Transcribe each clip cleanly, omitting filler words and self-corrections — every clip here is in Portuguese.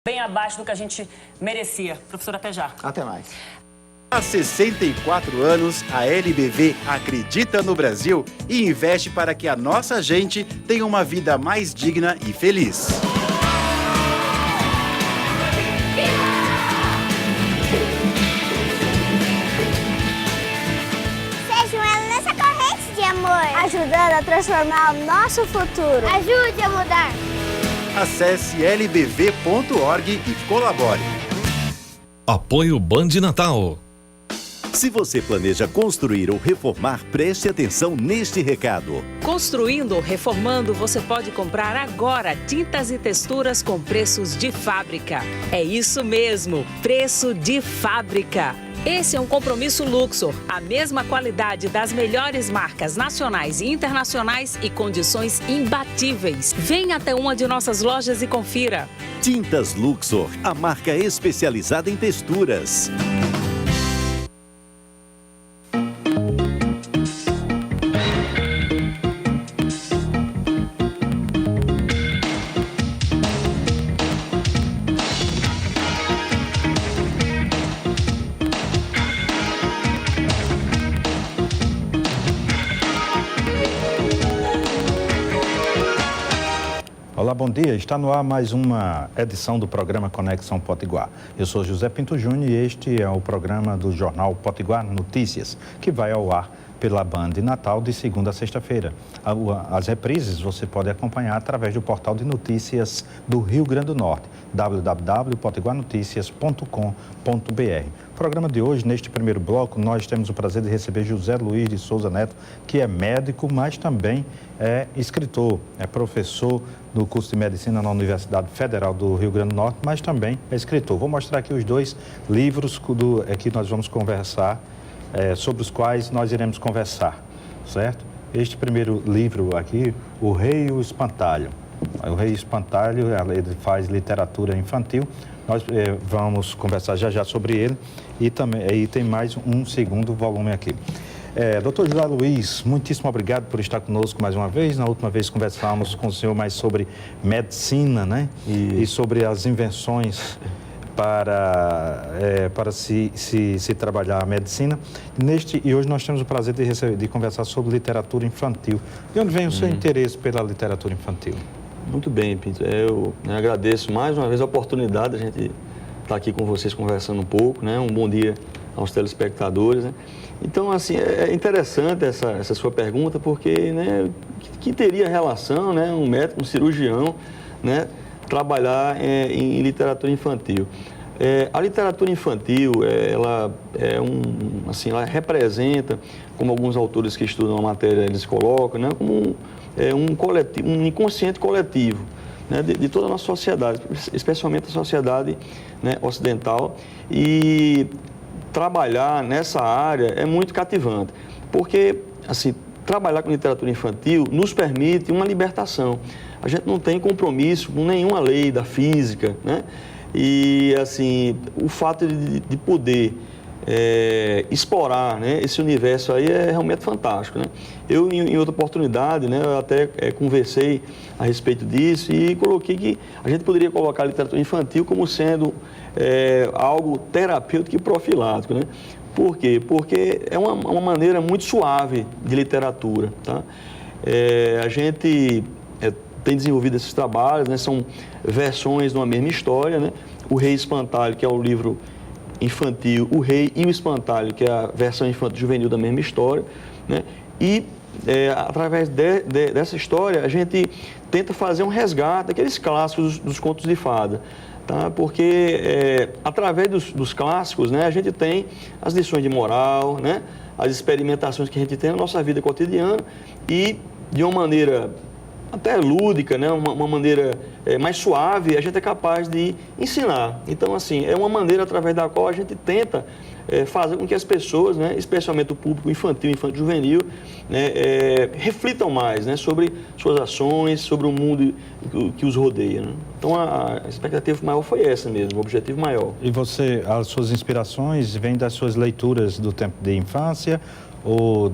bem abaixo do que a gente merecia. Professor, até já. Até mais. Há 64 anos, a LBV acredita no Brasil e investe para que a nossa gente tenha uma vida mais digna e feliz. Seja ela nessa corrente de amor, ajudando a transformar o nosso futuro. Ajude a mudar. Acesse lbv.org e colabore. Apoio Band Natal. Se você planeja construir ou reformar, preste atenção neste recado. Construindo ou reformando, você pode comprar agora tintas e texturas com preços de fábrica. É isso mesmo, preço de fábrica. Esse é um compromisso Luxor, a mesma qualidade das melhores marcas nacionais e internacionais e condições imbatíveis. Venha até uma de nossas lojas e confira. Tintas Luxor, a marca especializada em texturas. Olá, bom dia. Está no ar mais uma edição do programa Conexão Potiguar. Eu sou José Pinto Júnior e este é o programa do jornal Potiguar Notícias, que vai ao ar pela Band Natal de segunda a sexta-feira. As reprises você pode acompanhar através do portal de notícias do Rio Grande do Norte, www.potiguarnoticias.com.br. No programa de hoje, neste primeiro bloco, nós temos o prazer de receber José Luiz de Souza Neto, que é médico, mas também é escritor, é professor do curso de Medicina na Universidade Federal do Rio Grande do Norte, mas também é escritor. Vou mostrar aqui os dois livros que nós vamos conversar, sobre os quais nós iremos conversar, certo? Este primeiro livro aqui, O Rei e o Espantalho. O Rei e o Espantalho, ele faz literatura infantil. Nós vamos conversar já sobre ele e também aí tem mais um segundo volume aqui. Doutor José Luiz, muitíssimo obrigado por estar conosco mais uma vez. Na última vez conversamos com o senhor mais sobre medicina, né? E sobre as invenções para se trabalhar a medicina. E hoje nós temos o prazer de conversar sobre literatura infantil. De onde vem o seu interesse pela literatura infantil? Muito bem, Pinto. Eu agradeço mais uma vez a oportunidade de a gente estar aqui com vocês conversando um pouco, né? Um bom dia aos telespectadores, né? Então, assim, é interessante essa sua pergunta, porque, né, que teria relação, né, um médico, um cirurgião, né, trabalhar em literatura infantil. A literatura infantil, ela ela representa, como alguns autores que estudam a matéria eles colocam, né, como um inconsciente coletivo, né, de toda a nossa sociedade, especialmente a sociedade, né, ocidental. E trabalhar nessa área é muito cativante, porque, assim, trabalhar com literatura infantil nos permite uma libertação. A gente não tem compromisso com nenhuma lei da física, né? E, assim, o fato de poder explorar, né, esse universo aí é realmente fantástico, né? Eu, em outra oportunidade, né, eu até conversei a respeito disso e coloquei que a gente poderia colocar a literatura infantil como sendo algo terapêutico e profilático, né? Por quê? Porque é uma maneira muito suave de literatura, tá? A gente tem desenvolvido esses trabalhos, né? São versões de uma mesma história, né? O Rei e o Espantalho, que é o livro infantil, O Rei e o Espantalho, que é a versão infantil juvenil da mesma história, né? E através dessa história, a gente tenta fazer um resgate daqueles clássicos dos contos de fada, tá? Porque através dos clássicos, né, a gente tem as lições de moral, né, as experimentações que a gente tem na nossa vida cotidiana e de uma maneira até lúdica, né, uma maneira mais suave, a gente é capaz de ensinar. Então, assim, é uma maneira através da qual a gente tenta fazer com que as pessoas, né, especialmente o público infantil e juvenil, né, reflitam mais, né, sobre suas ações, sobre o mundo que os rodeia, né? Então, a expectativa maior foi essa mesmo, o objetivo maior. E as suas inspirações vêm das suas leituras do tempo de infância ou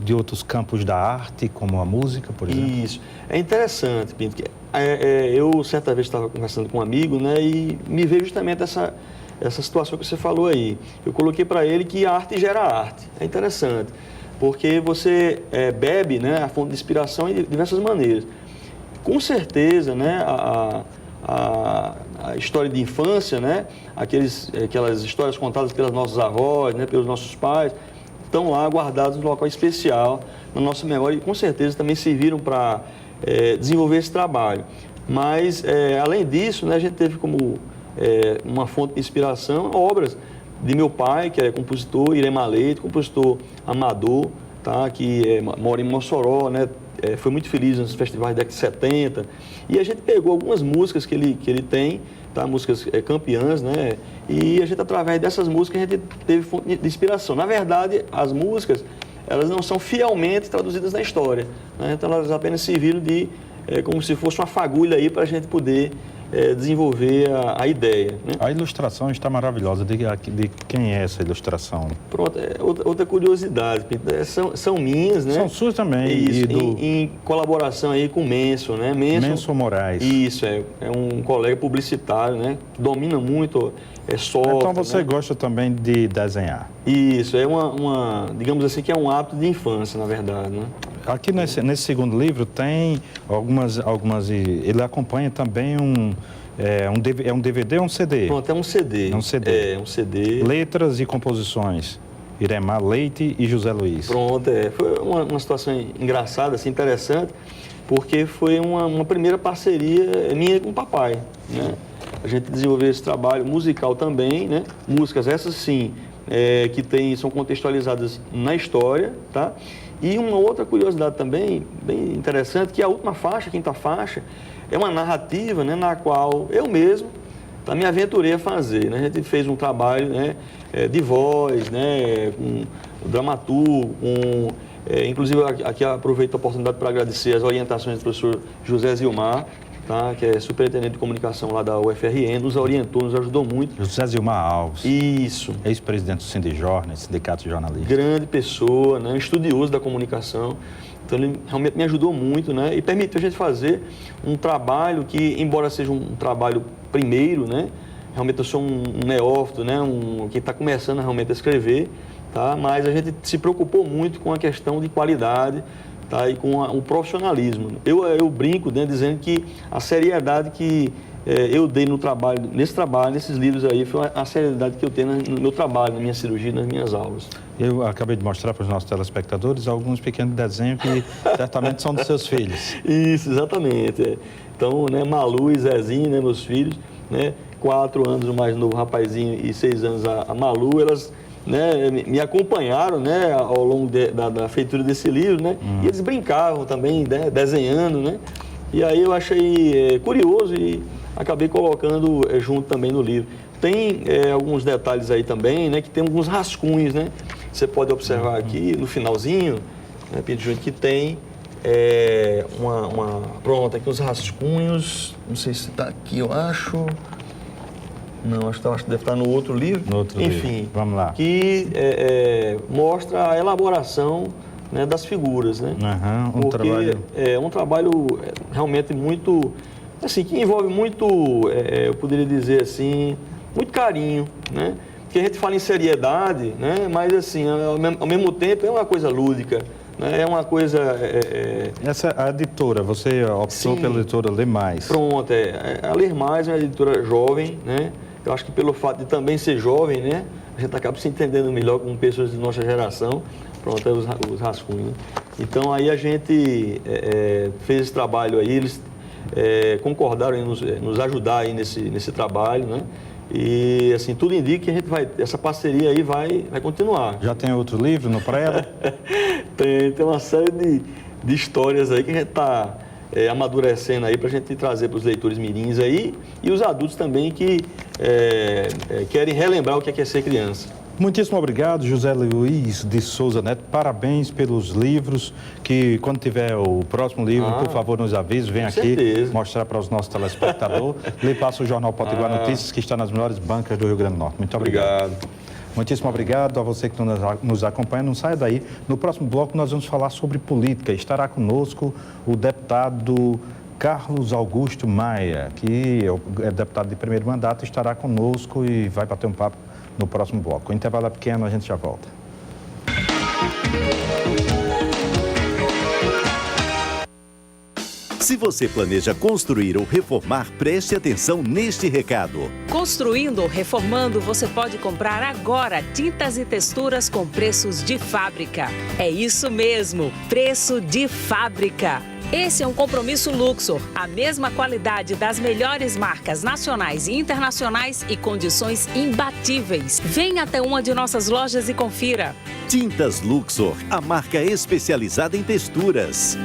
de outros campos da arte, como a música, por exemplo? Isso. É interessante, Pinto, que eu certa vez estava conversando com um amigo, né, e me veio justamente essa situação que você falou aí. Eu coloquei para ele que a arte gera arte. É interessante, porque você bebe, né, a fonte de inspiração de diversas maneiras. Com certeza, né, a história de infância, né, aquelas histórias contadas pelas nossas avós, né, pelos nossos pais, estão lá guardados num local especial na nossa memória e com certeza também serviram para desenvolver esse trabalho. Mas, além disso, né, a gente teve como uma fonte de inspiração obras de meu pai, que é compositor, Irema Leite, compositor amador, tá, que mora em Mossoró, né, foi muito feliz nos festivais da década de 70. E a gente pegou algumas músicas que ele tem, tá, músicas campeãs, né, e a gente, através dessas músicas, a gente teve fonte de inspiração. Na verdade, as músicas, elas não são fielmente traduzidas na história, né, então elas apenas serviram de, como se fosse uma fagulha aí para a gente poder desenvolver a ideia. Né? A ilustração está maravilhosa. De quem é essa ilustração? Pronto, outra curiosidade. São minhas, né? São suas também. Isso, em colaboração aí com o Menso, né? Menso Moraes. Isso, é um colega publicitário, né? Que domina muito software. Então você, né, gosta gosta também de desenhar? Isso, é digamos assim, que é um hábito de infância, na verdade, né? Aqui nesse segundo livro tem algumas ele acompanha também um DVD ou um CD? Pronto, é um CD. É um CD. É um CD. Letras e composições. Irema Leite e José Luiz. Pronto, foi uma situação engraçada, assim, interessante, porque foi uma primeira parceria minha com o papai, né? A gente desenvolveu esse trabalho musical também, né? Músicas essas sim, que são contextualizadas na história, tá? E uma outra curiosidade também, bem interessante, que a última faixa, a quinta faixa, é uma narrativa, né, na qual eu mesmo me aventurei a fazer, né? A gente fez um trabalho, né, de voz, né, com o dramaturgo, inclusive aqui aproveito a oportunidade para agradecer as orientações do professor José Zilmar, tá, que é superintendente de comunicação lá da UFRN, nos orientou, nos ajudou muito. José Zilmar Alves. Isso. Ex-presidente do Sindijorna, Sindicato de Jornalistas. Grande pessoa, né, estudioso da comunicação. Então ele realmente me ajudou muito, né, e permitiu a gente fazer um trabalho que, embora seja um trabalho primeiro, né, realmente eu sou um neófito, né, que está começando realmente a escrever, tá, mas a gente se preocupou muito com a questão de qualidade, tá, e com o profissionalismo. Eu brinco, né, dizendo que a seriedade que eu dei nesses livros aí, foi a seriedade que eu tenho no meu trabalho, na minha cirurgia, nas minhas aulas. Eu acabei de mostrar para os nossos telespectadores alguns pequenos desenhos que certamente são dos seus filhos. Isso, exatamente. Então, né, Malu e Zezinho, né, meus filhos, né, 4 anos o mais novo rapazinho e 6 anos a Malu, elas, né, me acompanharam, né, ao longo da feitura desse livro, né, e eles brincavam também, né, desenhando, né, e aí eu achei curioso e acabei colocando junto também no livro. Tem alguns detalhes aí também, né, que tem alguns rascunhos, né, você pode observar aqui no finalzinho, né, Pinto Júnior, que tem pronto, aqui os rascunhos, não sei se está aqui, eu acho. Não, acho que deve estar no outro livro. No outro Enfim, livro. Vamos lá. Que mostra a elaboração, né, das figuras, né? Trabalho. É um trabalho realmente muito, assim, que envolve muito, eu poderia dizer assim, muito carinho, né? Porque a gente fala em seriedade, né? Mas assim, ao mesmo tempo é uma coisa lúdica. É uma coisa... Essa é a editora, você optou pela editora Ler Mais. Pronto, a Ler Mais é uma editora jovem, né? Eu acho que pelo fato de também ser jovem, né? A gente acaba se entendendo melhor com pessoas de nossa geração. Pronto, os rascunhos, né? Então aí a gente fez esse trabalho aí, eles concordaram em nos ajudar aí nesse trabalho, né? E, assim, tudo indica que essa parceria aí vai continuar. Já tem outro livro no prelo? Tem uma série de histórias aí que a gente está amadurecendo aí para a gente trazer para os leitores mirins aí e os adultos também que querem relembrar o que é ser criança. Muitíssimo obrigado, José Luiz de Souza Neto. Parabéns pelos livros, que quando tiver o próximo livro, por favor, nos avise, vem aqui certeza. Mostrar para os nossos telespectadores. Lhe passa o Jornal Potiguar Notícias, que está nas melhores bancas do Rio Grande do Norte. Muito obrigado. Muitíssimo obrigado a você que nos acompanha. Não saia daí. No próximo bloco nós vamos falar sobre política. Estará conosco o deputado Carlos Augusto Maia, que é deputado de primeiro mandato, estará conosco e vai bater um papo no próximo bloco. O intervalo é pequeno, a gente já volta. Se você planeja construir ou reformar, preste atenção neste recado. Construindo ou reformando, você pode comprar agora tintas e texturas com preços de fábrica. É isso mesmo, preço de fábrica. Esse é um compromisso Luxor, a mesma qualidade das melhores marcas nacionais e internacionais e condições imbatíveis. Venha até uma de nossas lojas e confira. Tintas Luxor, a marca especializada em texturas.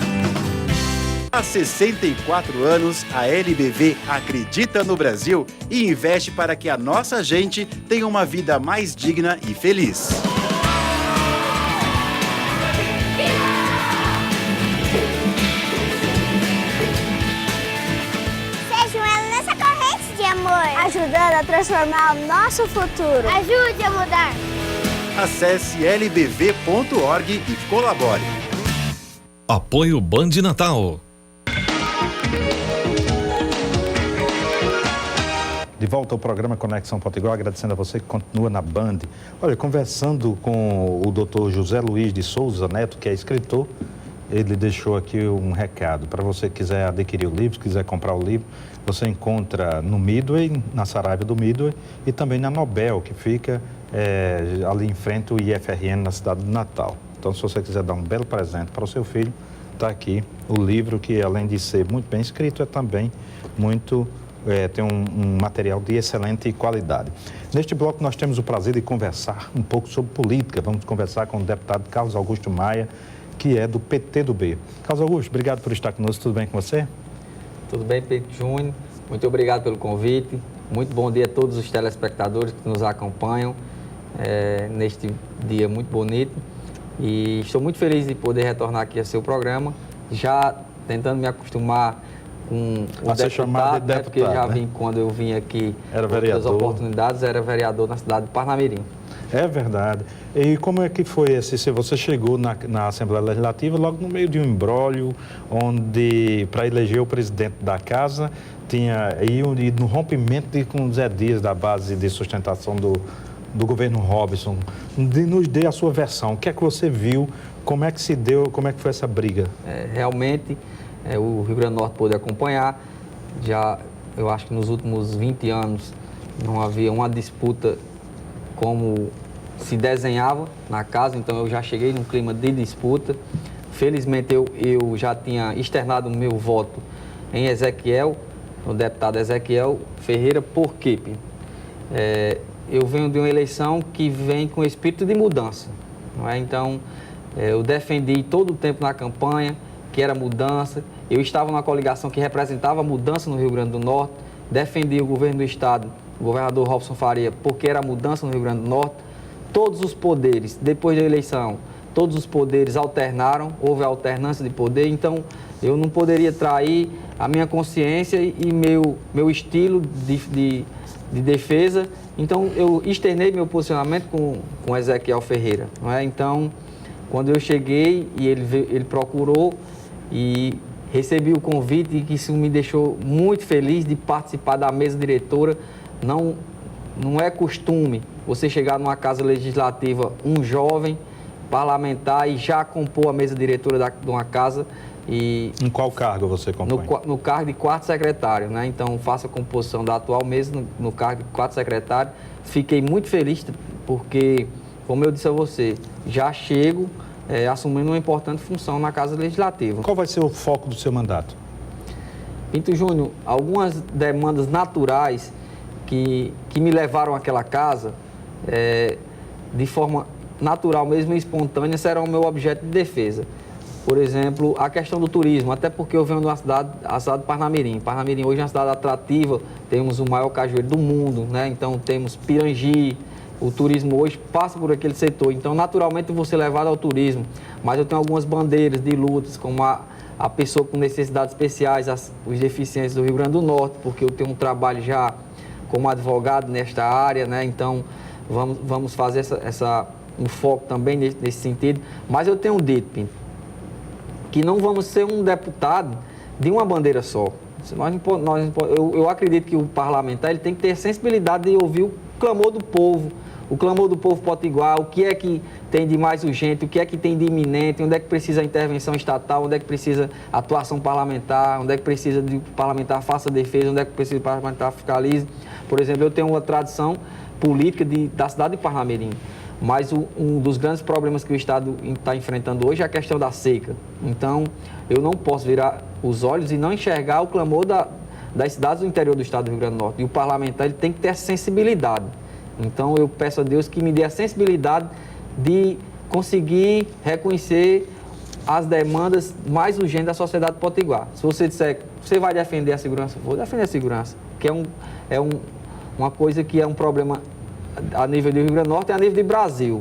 Há 64 anos, a LBV acredita no Brasil e investe para que a nossa gente tenha uma vida mais digna e feliz. Seja um elo nessa corrente de amor, ajudando a transformar o nosso futuro. Ajude a mudar. Acesse lbv.org e colabore. Apoio Band Natal. De volta ao programa Conexão Potiguar, agradecendo a você que continua na Band. Olha, conversando com o Dr. José Luiz de Souza Neto, que é escritor, ele deixou aqui um recado. Para você que quiser adquirir o livro, quiser comprar o livro, você encontra no Midway, na Saraiva do Midway, e também na Nobel, que fica ali em frente ao IFRN, na cidade do Natal. Então, se você quiser dar um belo presente para o seu filho, está aqui o livro, que além de ser muito bem escrito, é também muito... tem um material de excelente qualidade. Neste bloco, nós temos o prazer de conversar um pouco sobre política. Vamos conversar com o deputado Carlos Augusto Maia, que é do PTdoB. Carlos Augusto, obrigado por estar conosco. Tudo bem com você? Tudo bem, Pedro Júnior. Muito obrigado pelo convite. Muito bom dia a todos os telespectadores que nos acompanham neste dia muito bonito. E estou muito feliz de poder retornar aqui ao seu programa, já tentando me acostumar com o deputado, de porque já né? vim, quando eu vim aqui, era outras oportunidades, era vereador na cidade de Parnamirim. É verdade. E como é que foi esse? Você chegou na Assembleia Legislativa logo no meio de um imbróglio, onde, para eleger o presidente da casa, tinha e no rompimento com Zé Dias, da base de sustentação do governo Robson. Nos dê a sua versão. O que é que você viu? Como é que se deu? Como é que foi essa briga? Realmente, o Rio Grande do Norte pôde acompanhar. Eu acho que nos últimos 20 anos não havia uma disputa como se desenhava na casa, então eu já cheguei num clima de disputa. Felizmente eu já tinha externado o meu voto em Ezequiel, no deputado Ezequiel Ferreira. Por quê? Eu venho de uma eleição que vem com espírito de mudança, não é? Então, eu defendi todo o tempo na campanha que era mudança. Eu estava numa coligação que representava a mudança no Rio Grande do Norte, defendi o governo do Estado, o governador Robson Faria, porque era mudança no Rio Grande do Norte. Todos os poderes, depois da eleição, todos os poderes alternaram, houve alternância de poder, então eu não poderia trair a minha consciência e meu estilo de defesa. Então, eu externei meu posicionamento com Ezequiel Ferreira, não é? Então, quando eu cheguei e ele procurou e recebi o convite, e que isso me deixou muito feliz de participar da mesa diretora. Não é costume você chegar numa casa legislativa, um jovem parlamentar, e já compor a mesa diretora de uma casa. E em qual cargo você compõe? No cargo de quarto secretário, né? Então, faço a composição da atual mesa no cargo de quarto secretário. Fiquei muito feliz porque, como eu disse a você, já chego assumindo uma importante função na Casa Legislativa. Qual vai ser o foco do seu mandato? Pinto Júnior, algumas demandas naturais que me levaram àquela casa, de forma natural mesmo e espontânea, serão o meu objeto de defesa. Por exemplo, a questão do turismo, até porque eu venho de a cidade de Parnamirim. Parnamirim hoje é uma cidade atrativa, temos o maior cajueiro do mundo, né? Então temos Pirangi, o turismo hoje passa por aquele setor. Então, naturalmente, eu vou ser levado ao turismo. Mas eu tenho algumas bandeiras de lutas, como a pessoa com necessidades especiais, os deficientes do Rio Grande do Norte, porque eu tenho um trabalho já como advogado nesta área, né? Então, vamos fazer um foco também nesse sentido. Mas eu tenho dito, Pinto, que não vamos ser um deputado de uma bandeira só. Eu acredito que o parlamentar ele tem que ter a sensibilidade de ouvir o clamor do povo potiguar, o que é que tem de mais urgente, o que é que tem de iminente, onde é que precisa intervenção estatal, onde é que precisa atuação parlamentar, onde é que precisa de parlamentar faça defesa, onde é que precisa de parlamentar fiscalize. Por exemplo, eu tenho uma tradição política da cidade de Parnamirim, mas um dos grandes problemas que o Estado está enfrentando hoje é a questão da seca. Então, eu não posso virar os olhos e não enxergar o clamor das cidades do interior do Estado do Rio Grande do Norte. E o parlamentar ele tem que ter essa sensibilidade. Então, eu peço a Deus que me dê a sensibilidade de conseguir reconhecer as demandas mais urgentes da sociedade potiguar. Se você disser que você vai defender a segurança, vou defender a segurança, que uma coisa que é um problema a nível do Rio Grande do Norte e a nível do Brasil.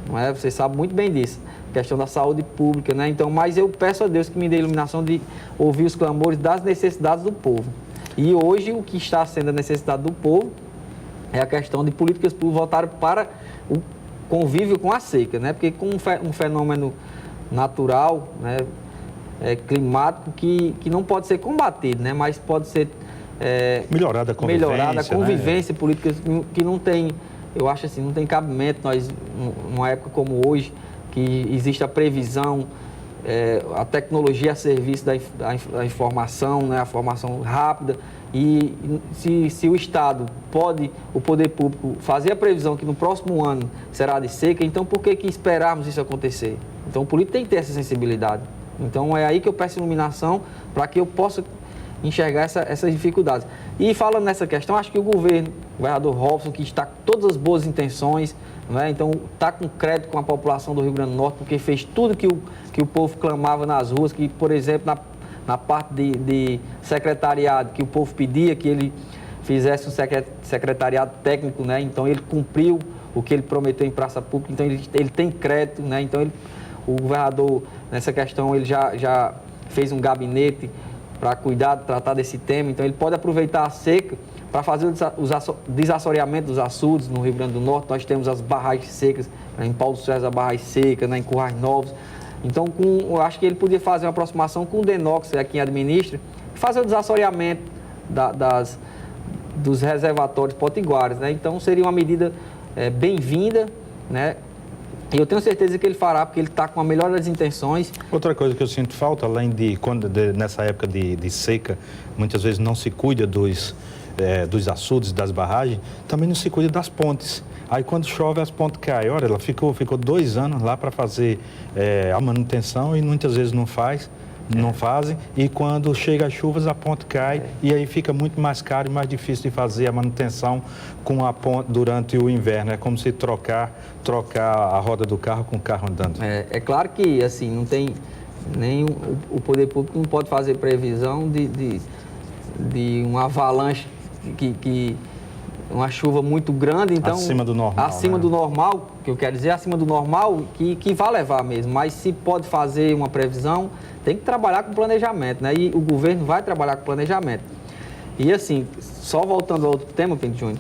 Não é? Você sabe muito bem disso, questão da saúde pública, né? Então, mas eu peço a Deus que me dê a iluminação de ouvir os clamores das necessidades do povo. E hoje, o que está sendo a necessidade do povo é a questão de políticas públicas voltadas para o convívio com a seca, né? Porque com um fenômeno natural, né, climático, que não pode ser combatido, né? Mas pode ser melhorada a convivência, né? Políticas que não tem, eu acho assim, não tem cabimento nós, numa época como hoje, que existe a previsão, a tecnologia a serviço da informação, né? A formação rápida. E se o Estado o poder público, fazer a previsão que no próximo ano será de seca, então por que esperarmos isso acontecer? Então o político tem que ter essa sensibilidade. Então é aí que eu peço iluminação para que eu possa enxergar essas dificuldades. E falando nessa questão, acho que o governador Robson, que está com todas as boas intenções, né? Então está com crédito com a população do Rio Grande do Norte, porque fez tudo que o povo clamava nas ruas, que, por exemplo, na parte de secretariado, que o povo pedia que ele fizesse um secretariado técnico, né? Então ele cumpriu o que ele prometeu em praça pública, então ele tem crédito, né? Então o governador, nessa questão, ele já fez um gabinete para tratar desse tema, então ele pode aproveitar a seca para fazer o desassoreamento dos açudes no Rio Grande do Norte. Nós temos as barragens secas, em Paulo César, a barragem seca, né? Em Currais Novos. Então, eu acho que ele podia fazer uma aproximação com o DENOX, quem administra, fazer o desassoreamento dos reservatórios potiguares, né? Então, seria uma medida bem-vinda, né? E eu tenho certeza que ele fará, porque ele está com a melhor das intenções. Outra coisa que eu sinto falta, além nessa época de seca, muitas vezes não se cuida dos açudes, das barragens, também não se cuida das pontes. Aí quando chove as pontes caem. Olha, ela ficou 2 anos lá para fazer a manutenção e muitas vezes não fazem. E quando chega as chuvas a ponte cai e aí fica muito mais caro e mais difícil de fazer a manutenção com a ponte durante o inverno. É como se trocar a roda do carro com o carro andando. É claro que assim, não tem nem o poder público não pode fazer previsão de uma avalanche que uma chuva muito grande, então... Acima do normal. Acima do normal, que eu quero dizer, acima do normal, que vai levar mesmo. Mas se pode fazer uma previsão, tem que trabalhar com planejamento, né? E o governo vai trabalhar com planejamento. E assim, só voltando ao outro tema, Pinto Júnior,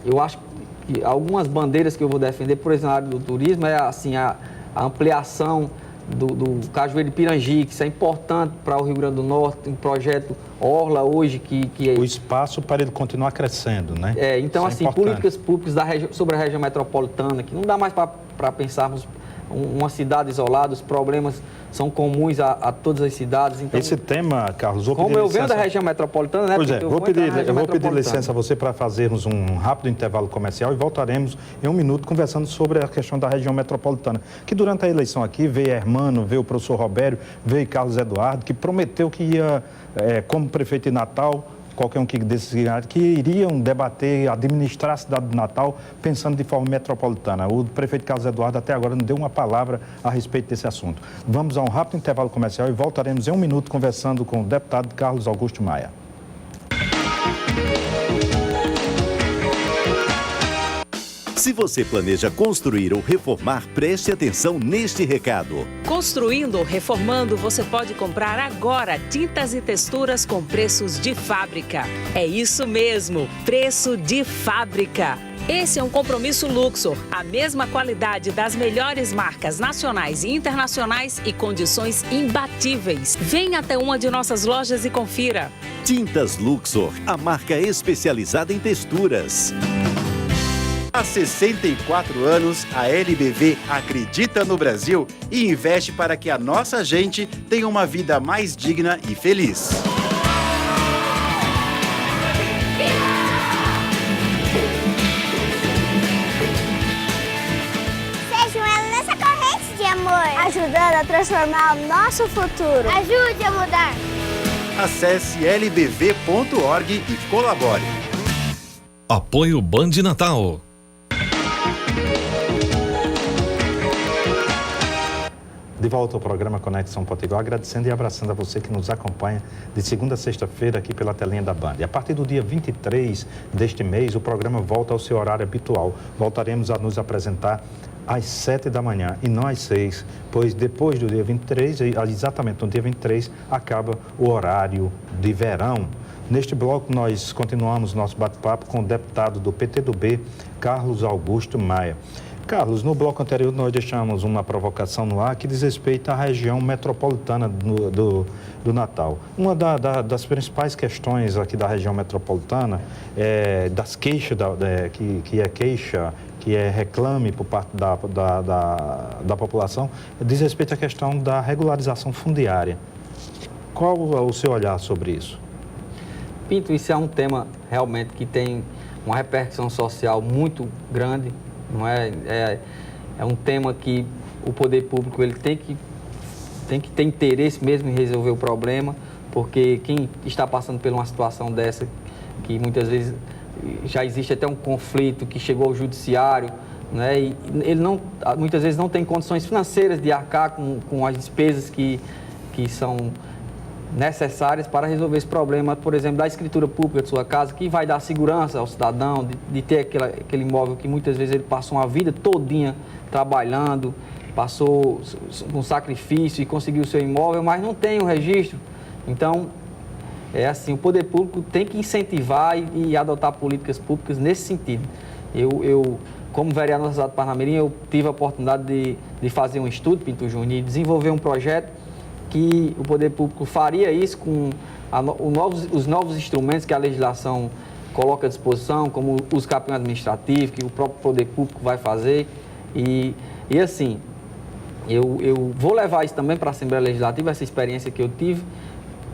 eu acho que algumas bandeiras que eu vou defender, por exemplo, na área do turismo, assim, a ampliação do Cajueiro de Pirangi, que isso é importante para o Rio Grande do Norte, um projeto Orla hoje que o espaço para ele continuar crescendo, né? Então isso assim, políticas públicas sobre a região metropolitana, que não dá mais para pensarmos uma cidade isolada, os problemas são comuns a todas as cidades. Então, esse tema, Carlos, como eu venho da região metropolitana, né? Pois é, eu vou pedir licença a você para fazermos um rápido intervalo comercial e voltaremos em 1 minuto conversando sobre a questão da região metropolitana. Que durante a eleição aqui veio Hermano, veio o professor Robério, veio Carlos Eduardo, que prometeu que ia, como prefeito de Natal, qualquer um que iriam debater, administrar a cidade de Natal pensando de forma metropolitana. O prefeito Carlos Eduardo até agora não deu uma palavra a respeito desse assunto. Vamos a um rápido intervalo comercial e voltaremos em 1 minuto conversando com o deputado Carlos Augusto Maia. Se você planeja construir ou reformar, preste atenção neste recado. Construindo ou reformando, você pode comprar agora tintas e texturas com preços de fábrica. É isso mesmo, preço de fábrica. Esse é um compromisso Luxor, a mesma qualidade das melhores marcas nacionais e internacionais e condições imbatíveis. Venha até uma de nossas lojas e confira. Tintas Luxor, a marca especializada em texturas. Há 64 anos, a LBV acredita no Brasil e investe para que a nossa gente tenha uma vida mais digna e feliz. Seja um elo nessa corrente de amor, ajudando a transformar o nosso futuro. Ajude a mudar. Acesse lbv.org e colabore. Apoio Band Natal. De volta ao programa Conexão Potiguar, agradecendo e abraçando a você que nos acompanha de segunda a sexta-feira aqui pela telinha da Band. E a partir do dia 23 deste mês, o programa volta ao seu horário habitual. Voltaremos a nos apresentar às 7 da manhã e não às 6, pois depois do dia 23, exatamente no dia 23, acaba o horário de verão. Neste bloco, nós continuamos nosso bate-papo com o deputado do PTdoB, Carlos Augusto Maia. Carlos, no bloco anterior nós deixamos uma provocação no ar que diz respeito à região metropolitana do Natal. Uma das principais questões aqui da região metropolitana, das queixas, que é reclame por parte da população, diz respeito à questão da regularização fundiária. Qual o seu olhar sobre isso? Pinto, isso é um tema realmente que tem uma repercussão social muito grande. Não é um tema que o poder público ele tem que ter interesse mesmo em resolver o problema, porque quem está passando por uma situação dessa, que muitas vezes já existe até um conflito que chegou ao judiciário, né, e ele muitas vezes não tem condições financeiras de arcar com as despesas que são necessárias para resolver esse problema, por exemplo, da escritura pública de sua casa, que vai dar segurança ao cidadão, de ter aquele imóvel que muitas vezes ele passou uma vida todinha trabalhando, passou um sacrifício e conseguiu o seu imóvel, mas não tem o registro. Então, é assim, o poder público tem que incentivar e adotar políticas públicas nesse sentido. Eu como vereador da cidade de Parnamirim, eu tive a oportunidade de fazer um estudo, Pinto Júnior, e desenvolver um projeto que o poder público faria isso com os novos instrumentos que a legislação coloca à disposição, como os capinhos administrativos, que o próprio poder público vai fazer. E assim, eu vou levar isso também para a Assembleia Legislativa, essa experiência que eu tive,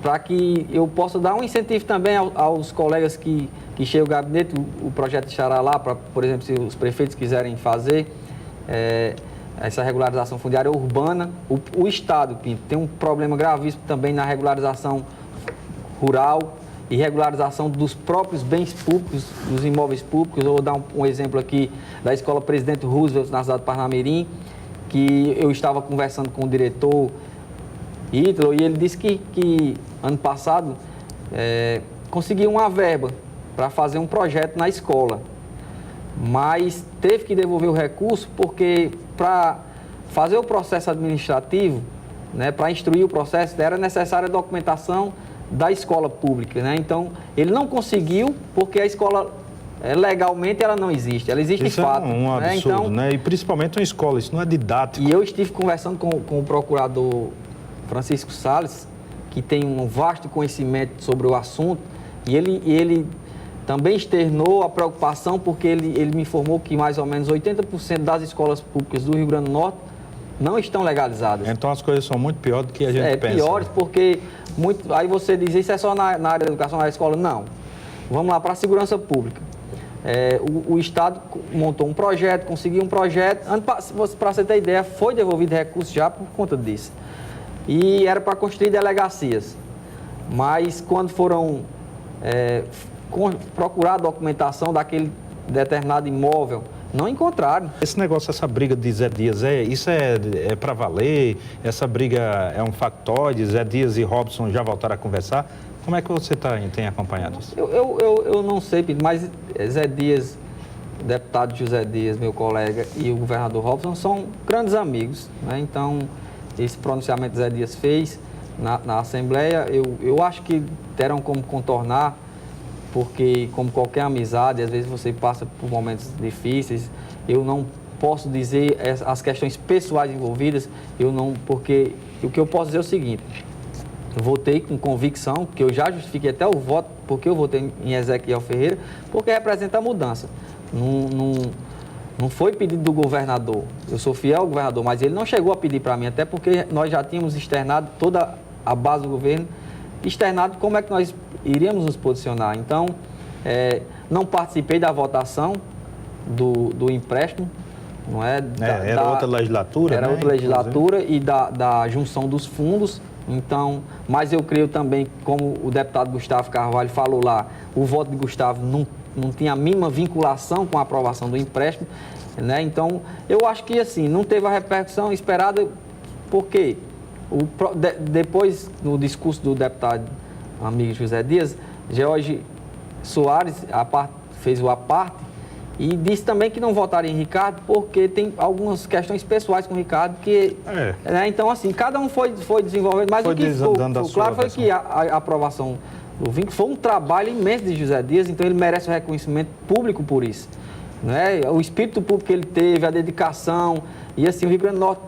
para que eu possa dar um incentivo também aos colegas que chegam ao gabinete. O projeto estará lá, para, por exemplo, se os prefeitos quiserem fazer essa regularização fundiária urbana. O Estado, Pinto, tem um problema gravíssimo também na regularização rural e regularização dos próprios bens públicos, dos imóveis públicos. Eu vou dar um exemplo aqui da Escola Presidente Roosevelt, na cidade de Parnamirim, que eu estava conversando com o diretor Ítalo, e ele disse que ano passado conseguiu uma verba para fazer um projeto na escola, mas teve que devolver o recurso porque para fazer o processo administrativo, né, para instruir o processo, era necessária a documentação da escola pública, né? Então, ele não conseguiu porque a escola, legalmente, ela não existe. Ela existe isso de fato. É um absurdo, então, né? E principalmente uma escola, isso não é didático. E eu estive conversando com o procurador Francisco Salles, que tem um vasto conhecimento sobre o assunto, e ele também externou a preocupação, porque ele me informou que mais ou menos 80% das escolas públicas do Rio Grande do Norte não estão legalizadas. Então as coisas são muito piores do que a gente pensa. Piores, porque aí você diz, isso é só na área da educação, na escola? Não. Vamos lá para a segurança pública. O Estado montou um projeto, conseguiu um projeto, para você ter ideia, foi devolvido recursos já por conta disso. E era para construir delegacias. Mas quando foram procurar a documentação daquele determinado imóvel, não encontraram. Esse negócio, essa briga de Zé Dias, isso é para valer? Essa briga é um factoide? Zé Dias e Robson já voltaram a conversar? Como é que você tem acompanhado isso? Eu não sei, mas Zé Dias, o deputado José Dias, meu colega, e o governador Robson são grandes amigos, né? Então, esse pronunciamento que Zé Dias fez na Assembleia, eu acho que terão como contornar porque como qualquer amizade, às vezes você passa por momentos difíceis, eu não posso dizer as questões pessoais envolvidas, porque o que eu posso dizer é o seguinte: eu votei com convicção, que eu já justifiquei até o voto, porque eu votei em Ezequiel Ferreira, porque representa a mudança. Não foi pedido do governador. Eu sou fiel ao governador, mas ele não chegou a pedir para mim, até porque nós já tínhamos externado toda a base do governo, externado como é que nós iríamos nos posicionar. Então, não participei da votação do empréstimo, não é? Era outra legislatura, Era né? outra legislatura e da junção dos fundos. Então, mas eu creio também, como o deputado Gustavo Carvalho falou lá, o voto de Gustavo não tinha a mínima vinculação com a aprovação do empréstimo, né? Então, eu acho que assim, não teve a repercussão esperada, porque depois, no discurso do deputado amigo José Dias, George Soares fez o aparte e disse também que não votaria em Ricardo porque tem algumas questões pessoais com o Ricardo que... Né? Então, assim, cada um foi desenvolvendo, mas o que ficou claro foi que a aprovação do vínculo foi um trabalho imenso de José Dias, então ele merece o reconhecimento público por isso. Né? O espírito público que ele teve, a dedicação, e assim, o Rio Grande do Norte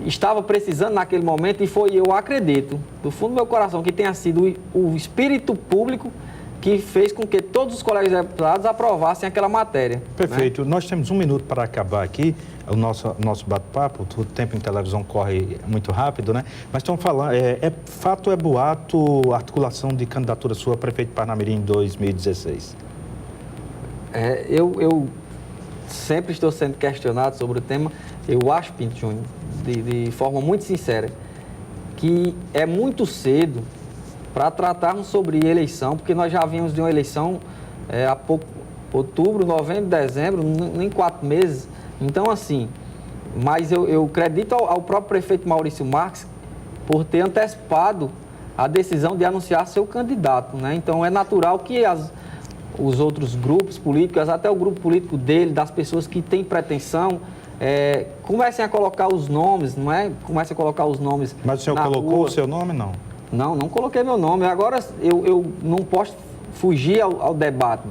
estava precisando naquele momento e foi, eu acredito, do fundo do meu coração, que tenha sido o espírito público que fez com que todos os colegas deputados aprovassem aquela matéria. Perfeito. Né? Nós temos 1 minuto para acabar aqui o nosso bate-papo. O tempo em televisão corre muito rápido, né? Mas estão falando, fato é boato, articulação de candidatura sua a prefeito de Parnamirim em 2016? Eu sempre estou sendo questionado sobre o tema. Eu acho, Pinto Júnior, de forma muito sincera, que é muito cedo para tratarmos sobre eleição, porque nós já vimos de uma eleição há pouco, outubro, novembro, dezembro, nem 4 meses. Então, assim, mas eu acredito ao próprio prefeito Maurício Marques por ter antecipado a decisão de anunciar seu candidato, né? Então, é natural que os outros grupos políticos, até o grupo político dele, das pessoas que têm pretensão, comecem a colocar os nomes, não é? Comecem a colocar os nomes. Mas o senhor colocou o seu nome, não? Não coloquei meu nome. Agora, eu não posso fugir ao debate.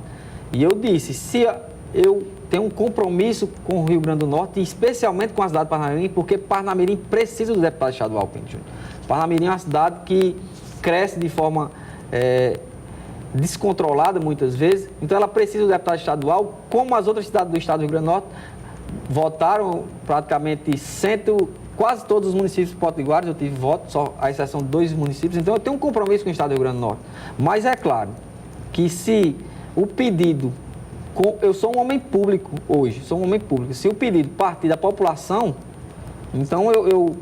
E eu disse, se eu tenho um compromisso com o Rio Grande do Norte, e especialmente com a cidade de Parnamirim, porque Parnamirim precisa do deputado estadual, Pinto Júnior. Parnamirim é uma cidade que cresce de forma descontrolada, muitas vezes. Então, ela precisa do deputado estadual, como as outras cidades do estado do Rio Grande do Norte. Votaram praticamente quase todos os municípios potiguares, eu tive voto, só à exceção de 2 municípios. Então, eu tenho um compromisso com o estado do Rio Grande do Norte. Mas é claro que se o pedido... Eu sou um homem público hoje, Se o pedido partir da população, então eu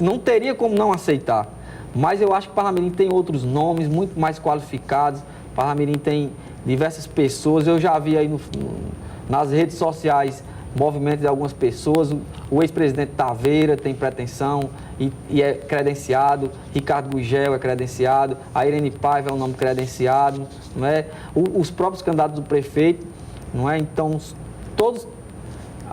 não teria como não aceitar. Mas eu acho que Parnamirim tem outros nomes muito mais qualificados. Parnamirim tem diversas pessoas. Eu já vi aí nas redes sociais movimentos de algumas pessoas. O ex-presidente Taveira tem pretensão e é credenciado. Ricardo Gugel é credenciado. A Irene Paiva é um nome credenciado. Não é? Os próprios candidatos do prefeito. Não é? Então, todos...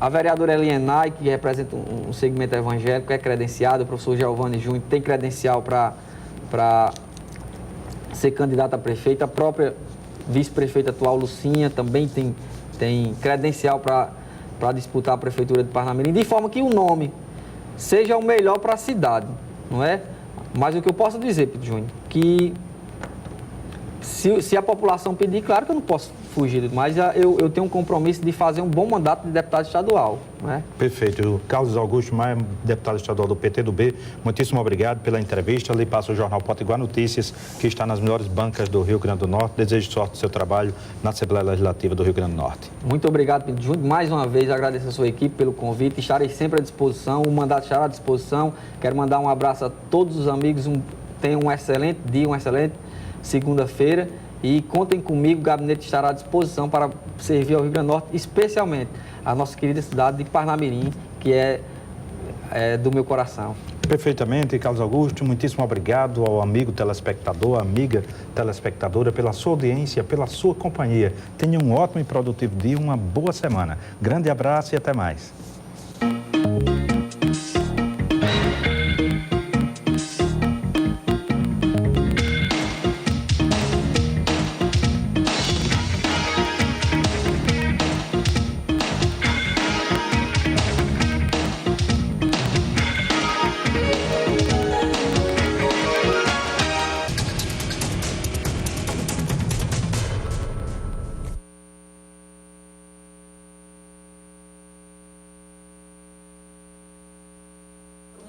A vereadora Elienay, que representa um segmento evangélico, é credenciada. O professor Giovanni Júnior tem credencial para ser candidato a prefeito. A própria vice-prefeita atual, Lucinha, também tem credencial para disputar a prefeitura de Parnamirim, de forma que o nome seja o melhor para a cidade, não é? Mas o que eu posso dizer, Pinto Júnior, que se a população pedir, claro que eu não posso fugir, mas eu tenho um compromisso de fazer um bom mandato de deputado estadual, não é? Perfeito. O Carlos Augusto Maia, deputado estadual do PTB, muitíssimo obrigado pela entrevista. Ali passa o Jornal Potiguar Notícias, que está nas melhores bancas do Rio Grande do Norte. Desejo sorte no seu trabalho na Assembleia Legislativa do Rio Grande do Norte. Muito obrigado, Pinto Júnior. Mais uma vez, agradeço a sua equipe pelo convite. Estarei sempre à disposição, o mandato estará à disposição. Quero mandar um abraço a todos os amigos. Tenham um excelente dia, uma excelente segunda-feira. E contem comigo, o gabinete estará à disposição para servir ao Rio Grande do Norte, especialmente a nossa querida cidade de Parnamirim, que é do meu coração. Perfeitamente, Carlos Augusto, muitíssimo obrigado ao amigo telespectador, amiga telespectadora, pela sua audiência, pela sua companhia. Tenha um ótimo e produtivo dia, uma boa semana. Grande abraço e até mais.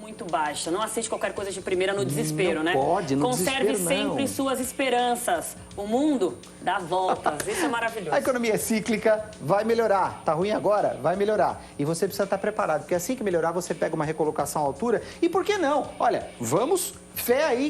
muito baixa. Não aceite qualquer coisa de primeira no desespero, né? Pode, no Conserve desespero, não. sempre suas esperanças. O mundo dá voltas. Isso é maravilhoso. A economia é cíclica, vai melhorar. Tá ruim agora? Vai melhorar. E você precisa estar preparado, porque assim que melhorar, você pega uma recolocação à altura. E por que não? Olha, vamos, fé aí